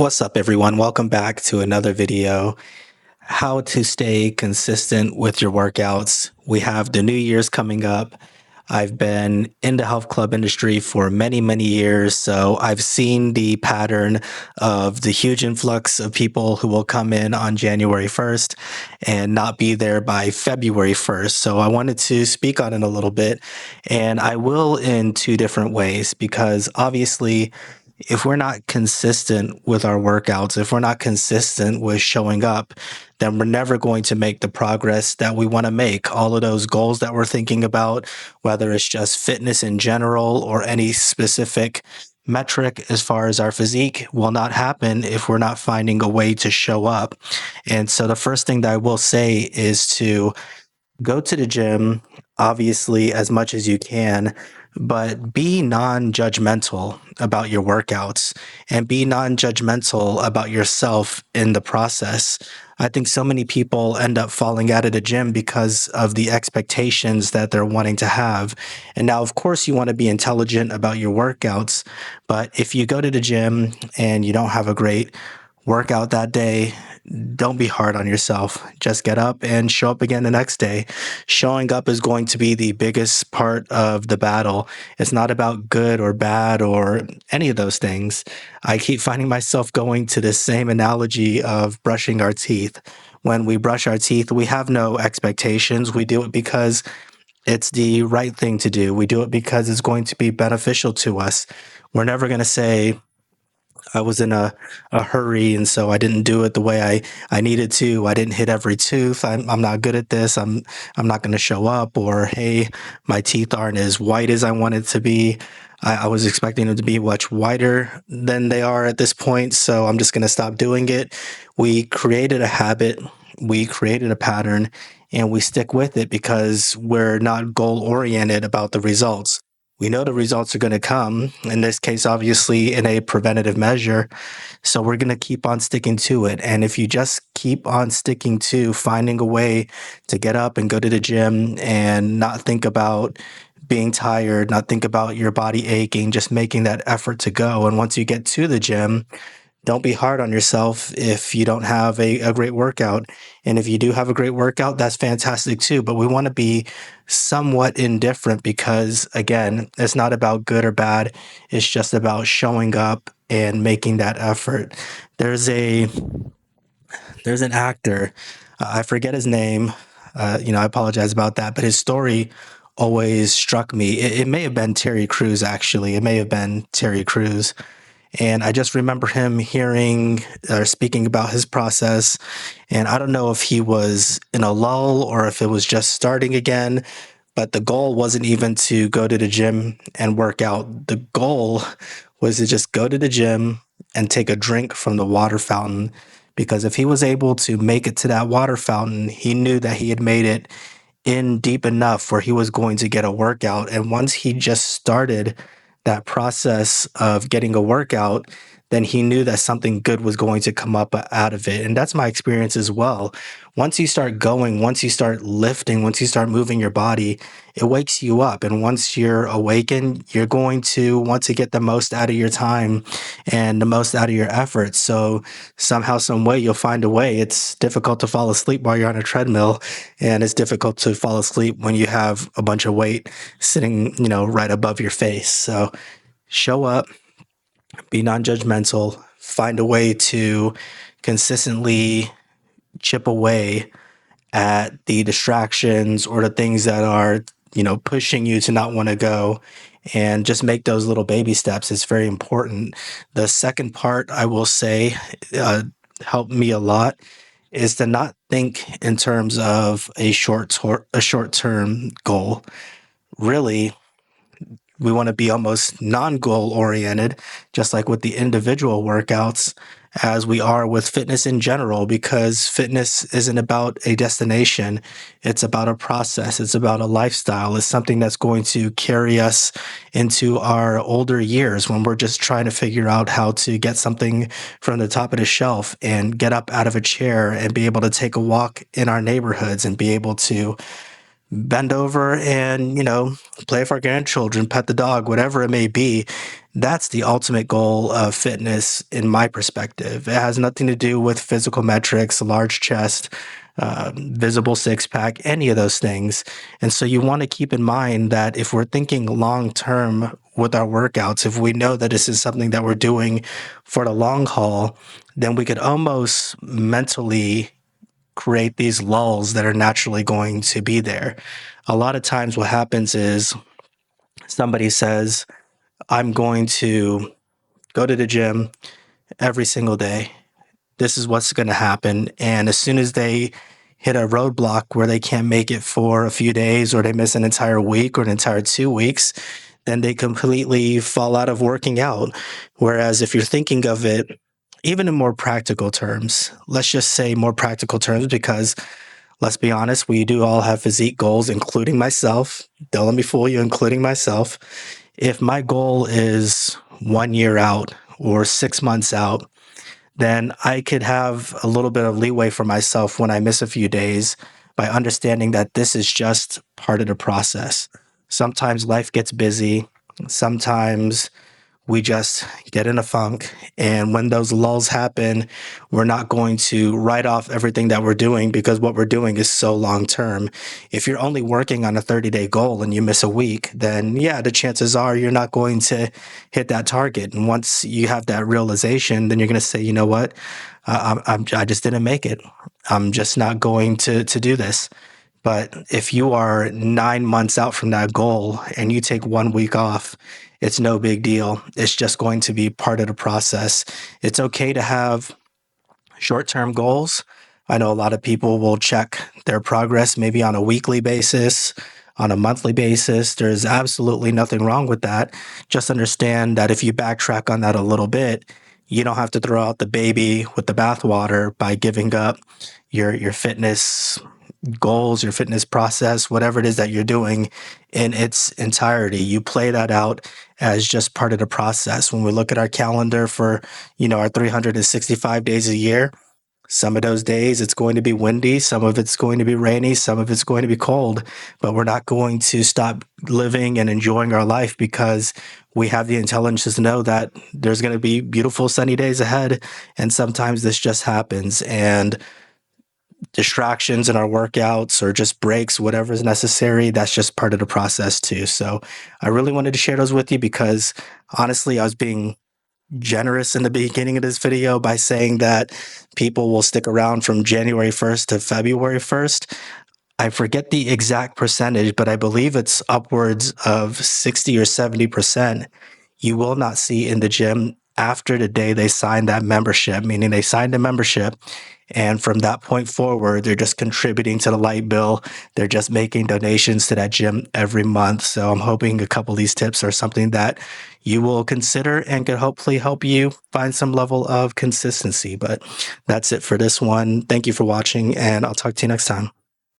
What's up, everyone? Welcome back to another video. How to stay consistent with your workouts. We have the New Year's coming up. I've been in the health club industry for many, many years, so I've seen the pattern of the huge influx of people who will come in on January 1st and not be there by February 1st. So I wanted to speak on it a little bit, and I will in two different ways because obviously if we're not consistent with our workouts, if we're not consistent with showing up, then we're never going to make the progress that we want to make. All of those goals that we're thinking about, whether it's just fitness in general or any specific metric as far as our physique, will not happen if we're not finding a way to show up. And so the first thing that I will say is to go to the gym, obviously, as much as you can, but be non judgmental about your workouts and be non judgmental about yourself in the process. I think so many people end up falling out of the gym because of the expectations that they're wanting to have. And now, of course, you want to be intelligent about your workouts, but if you go to the gym and you don't have a great workout that day, don't be hard on yourself. Just get up and show up again the next day. Showing up is going to be the biggest part of the battle. It's not about good or bad or any of those things. I keep finding myself going to the same analogy of brushing our teeth. When we brush our teeth, we have no expectations. We do it because it's the right thing to do. We do it because it's going to be beneficial to us. We're never going to say, I was in a hurry, and so I didn't do it the way I needed to. I didn't hit every tooth. I'm not good at this. I'm not going to show up. Or hey, my teeth aren't as white as I wanted to be. I was expecting them to be much whiter than they are at this point, so I'm just going to stop doing it. We created a habit, we created a pattern, and we stick with it because we're not goal oriented about the results. We know the results are going to come, in this case, obviously, in a preventative measure. So we're going to keep on sticking to it. And if you just keep on sticking to finding a way to get up and go to the gym and not think about being tired, not think about your body aching, just making that effort to go. And once you get to the gym, don't be hard on yourself if you don't have a great workout. And if you do have a great workout, that's fantastic too. But we want to be somewhat indifferent because, again, it's not about good or bad. It's just about showing up and making that effort. There's a there's an actor, I forget his name. I apologize about that, but his story always struck me. It may have been Terry Crews, actually. It may have been Terry Crews, and I just remember him hearing or speaking about his process. And I don't know if he was in a lull or if it was just starting again, but the goal wasn't even to go to the gym and work out. The goal was to just go to the gym and take a drink from the water fountain. Because if he was able to make it to that water fountain, he knew that he had made it in deep enough where he was going to get a workout. And once he just started that process of getting a workout, then he knew that something good was going to come up out of it. And that's my experience as well. Once you start going, once you start lifting, once you start moving your body, it wakes you up. And once you're awakened, you're going to want to get the most out of your time and the most out of your efforts. So somehow, some way, you'll find a way. It's difficult to fall asleep while you're on a treadmill, and it's difficult to fall asleep when you have a bunch of weight sitting, right above your face. So show up, be non-judgmental, find a way to consistently chip away at the distractions or the things that are, pushing you to not want to go, and just make those little baby steps. It's very important. The second part I will say helped me a lot is to not think in terms of a short term goal. Really, we want to be almost non-goal oriented, just like with the individual workouts, as we are with fitness in general, because fitness isn't about a destination. It's about a process. It's about a lifestyle. It's something that's going to carry us into our older years when we're just trying to figure out how to get something from the top of the shelf and get up out of a chair and be able to take a walk in our neighborhoods and be able to bend over and, play with our grandchildren, pet the dog, whatever it may be. That's the ultimate goal of fitness in my perspective. It has nothing to do with physical metrics, large chest, visible six pack, any of those things. And so you want to keep in mind that if we're thinking long term with our workouts, if we know that this is something that we're doing for the long haul, then we could almost mentally create these lulls that are naturally going to be there. A lot of times, what happens is somebody says, I'm going to go to the gym every single day. This is what's going to happen. And as soon as they hit a roadblock where they can't make it for a few days, or they miss an entire week or an entire 2 weeks, then they completely fall out of working out. Whereas if you're thinking of it, even in more practical terms, let's just say more practical terms, because let's be honest, we do all have physique goals, including myself. Don't let me fool you, including myself. If my goal is 1 year out or 6 months out, then I could have a little bit of leeway for myself when I miss a few days by understanding that this is just part of the process. Sometimes life gets busy. Sometimes we just get in a funk. And when those lulls happen, we're not going to write off everything that we're doing, because what we're doing is so long term. If you're only working on a 30-day goal and you miss a week, then yeah, the chances are you're not going to hit that target. And once you have that realization, then you're going to say, you know what? I just didn't make it. I'm just not going to do this. But if you are 9 months out from that goal and you take 1 week off, it's no big deal. It's just going to be part of the process. It's okay to have short-term goals. I know a lot of people will check their progress maybe on a weekly basis, on a monthly basis. There's absolutely nothing wrong with that. Just understand that if you backtrack on that a little bit, you don't have to throw out the baby with the bathwater by giving up your fitness goals, your fitness process, whatever it is that you're doing in its entirety. You play that out as just part of the process. When we look at our calendar for, our 365 days a year, some of those days it's going to be windy, some of it's going to be rainy, some of it's going to be cold, but we're not going to stop living and enjoying our life because we have the intelligence to know that there's going to be beautiful sunny days ahead. And sometimes this just happens. And distractions in our workouts or just breaks, whatever is necessary, that's just part of the process too. So I really wanted to share those with you because honestly, I was being generous in the beginning of this video by saying that people will stick around from January 1st to February 1st. I forget the exact percentage, but I believe it's upwards of 60 or 70% you will not see in the gym after the day they sign that membership, meaning they signed a membership. And from that point forward, they're just contributing to the light bill. They're just making donations to that gym every month. So I'm hoping a couple of these tips are something that you will consider and could hopefully help you find some level of consistency. But that's it for this one. Thank you for watching, and I'll talk to you next time.